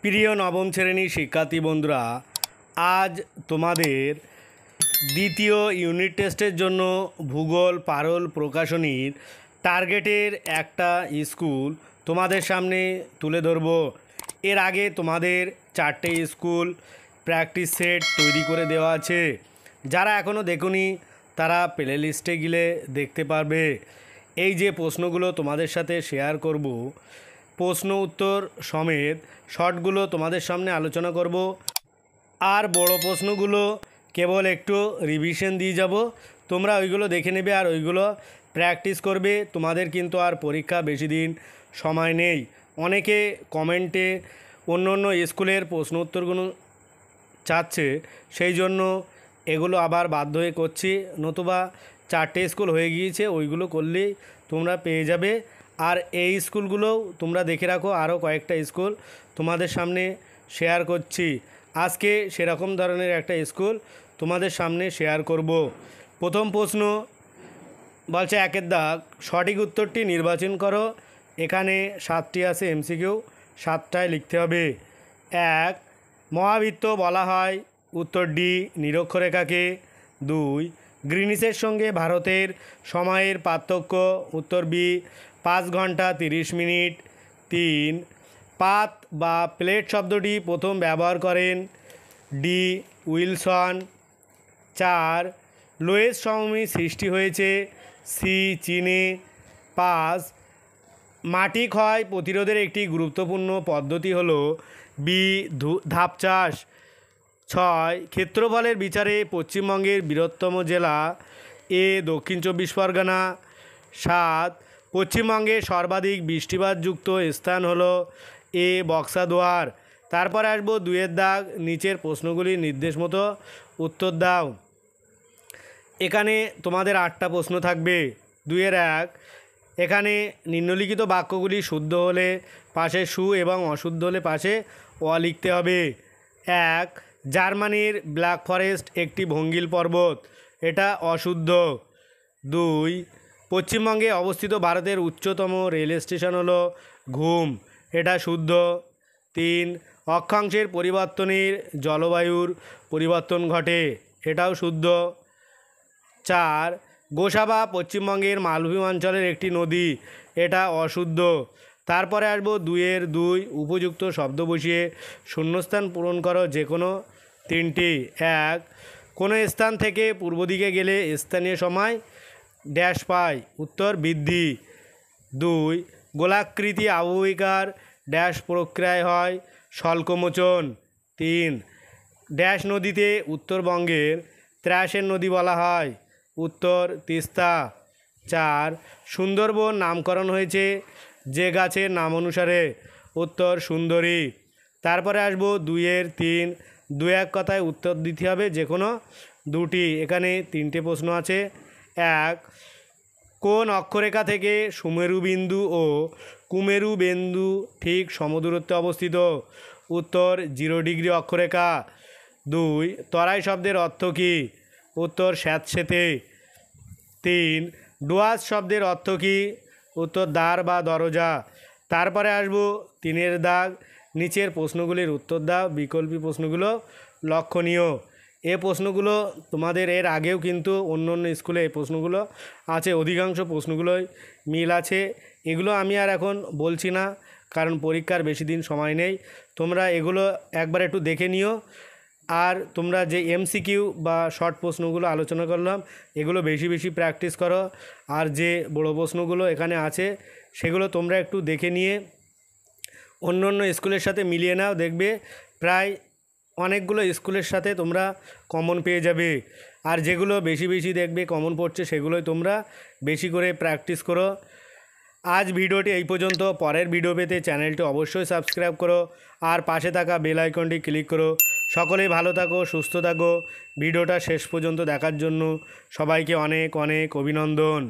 প্রিয় নবম শ্রেণীর শিক্ষার্থী বন্ধুরা, আজ তোমাদের দ্বিতীয় ইউনিট টেস্টের জন্য ভূগোল পারল প্রকাশনীর টার্গেটের একটা স্কুল তোমাদের সামনে তুলে ধরব। এর আগে তোমাদের 4টে স্কুল প্র্যাকটিস সেট তৈরি করে দেওয়া আছে। যারা এখনও দেখোনি তারা প্লে লিস্টে গেলে দেখতে পারবে। এই যে প্রশ্নগুলো তোমাদের সাথে শেয়ার করব, প্রশ্ন উত্তর সমেত শর্টগুলো তোমাদের সামনে আলোচনা করব, আর বড় প্রশ্নগুলো কেবল একটু রিভিশন দিয়ে যাব। তোমরা ওইগুলো দেখে নেবে আর ওইগুলো প্র্যাকটিস করবে। তোমাদের কিন্তু আর পরীক্ষা বেশি দিন সময় নেই। অনেকে কমেন্টে অন্য অন্য স্কুলের প্রশ্ন উত্তরগুলো চাচ্ছে, সেই জন্য এগুলো আবার বাধ্য হয়ে করছি, নতুবা 4টে স্কুল হয়ে গিয়েছে, ওইগুলো করলেই তোমরা পেয়ে যাবে। আর এই স্কুলগুলোও তোমরা দেখে রাখো, আরও কয়েকটা স্কুল তোমাদের সামনে শেয়ার করছি। আজকে সেরকম ধরনের একটা স্কুল তোমাদের সামনে শেয়ার করব। প্রথম প্রশ্ন বলছে 1 দাগ, সঠিক উত্তরটি নির্বাচন করো। এখানে 7টি আছে এমসিকিউ, 7টায় লিখতে হবে। 1, মহাবৃত্ত বলা হয়। উত্তর ডি, নিরক্ষরেখাকে। 2, গ্রিনিচের সঙ্গে ভারতের সময়ের পার্থক্য। উত্তর বি, 5 ঘন্টা 30 মিনিট। 3, পাত বা প্লেট শব্দটি প্রথম ব্যবহার করেন। D, Wilson. 4, লোয়েস সমভূমি সৃষ্টি হয়েছে। সি, চীনে। 5, মাটি ক্ষয় প্রতিরোধের একটি গুরুত্বপূর্ণ পদ্ধতি হলো। বি, ধাপ চাষ। 6, ক্ষেত্রফলের বিচারে পশ্চিমবঙ্গের বৃহত্তম জেলা। এ, দক্ষিণ 24 পরগনা। 7, পশ্চিমবঙ্গে সর্বাধিক বৃষ্টিপাতযুক্ত স্থান হলো। এ, বক্সাদুয়ার। তারপরে আসবো 2 দাগ, নিচের প্রশ্নগুলির নির্দেশ মতো উত্তর দাও। এখানে তোমাদের 8টা প্রশ্ন থাকবে। 2-1, এখানে নিম্নলিখিত বাক্যগুলি শুদ্ধ হলে পাশে সু এবং অশুদ্ধ হলে পাশে অ লিখতে হবে। 1, জার্মানির ব্ল্যাক ফরেস্ট একটি ভঙ্গিল পর্বত, এটা অশুদ্ধ। 2, পশ্চিমবঙ্গে অবস্থিত ভারতের উচ্চতম রেল স্টেশন হলো ঘুম, এটা শুদ্ধ। 3, অক্ষাংশের পরিবর্তনের জলবায়ুর পরিবর্তন ঘটে, এটাও শুদ্ধ। 4, গোসাবা পশ্চিমবঙ্গের মালভূমি অঞ্চলের একটি নদী, এটা অশুদ্ধ। তারপরে আসবো 2-2, উপযুক্ত শব্দ বসিয়ে শূন্যস্থান পূরণ করো যে কোনো 3টি। 1, কোনো স্থান থেকে পূর্ব দিকে গেলে স্থানীয় সময় ড্যাশ পায়। উত্তর বৃদ্ধি। 2, গোলাকৃতি আবহবিকার ড্যাশ প্রক্রিয়ায় হয়। স্বল্পমোচন। 3, ড্যাশ নদীতে উত্তরবঙ্গের ত্রাসের নদী বলা হয়। উত্তর তিস্তা। 4, সুন্দরবন নামকরণ হয়েছে যে গাছের নাম অনুসারে। উত্তর সুন্দরী। তারপরে আসবো 2-3, 2-1 কথায় উত্তর দিতে হবে যে কোনো 2টি। এখানে 3টে প্রশ্ন আছে। 1, কোন অক্ষরেখা থেকে সুমেরু বিন্দু ও কুমেরু বিন্দু ঠিক সমদূরত্বে অবস্থিত? উত্তর 0 ডিগ্রি অক্ষরেখা। 2, তরাই শব্দের অর্থ কী? উত্তর স্যাঁতসেঁতে। 3, ডুয়ার্স শব্দের অর্থ কী? উত্তর দ্বার বা দরজা। তারপরে আসবো 3 দাগ, নিচের প্রশ্নগুলির উত্তর দাও। বিকল্পী প্রশ্নগুলো লক্ষণীয়। এই প্রশ্নগুলো তোমাদের এর আগেও কিন্তু অন্য অন্য স্কুলে এই প্রশ্নগুলো আছে, অধিকাংশ প্রশ্নগুলোই মিল আছে। এগুলো আমি আর এখন বলছি না, কারণ পরীক্ষার বেশি দিন সময় নেই। তোমরা এগুলো একবার একটু দেখে নিও। আর তোমরা যে এমসিকিউ বা শর্ট প্রশ্নগুলো আলোচনা করলাম, এগুলো বেশি বেশি প্র্যাকটিস করো। আর যে বড় প্রশ্নগুলো এখানে আছে সেগুলো তোমরা একটু দেখে নিয়ে অন্য অন্য স্কুলের সাথে মিলিয়ে নাও, দেখবে প্রায় অনেকগুলো স্কুলের সাথে তোমরা কমন পেয়ে যাবে। আর যেগুলো বেশি বেশি দেখবে কমন পড়ছে সেগুলোই তোমরা বেশি করে প্র্যাকটিস করো। আজ ভিডিওটি এই পর্যন্ত। পরের ভিডিও পেতে চ্যানেলটি অবশ্যই সাবস্ক্রাইব করো আর পাশে থাকা বেল আইকনটি ক্লিক করো। সকলেই ভালো থাকো, সুস্থ থাকো। ভিডিওটা শেষ পর্যন্ত দেখার জন্য সবাইকে অনেক অনেক অভিনন্দন।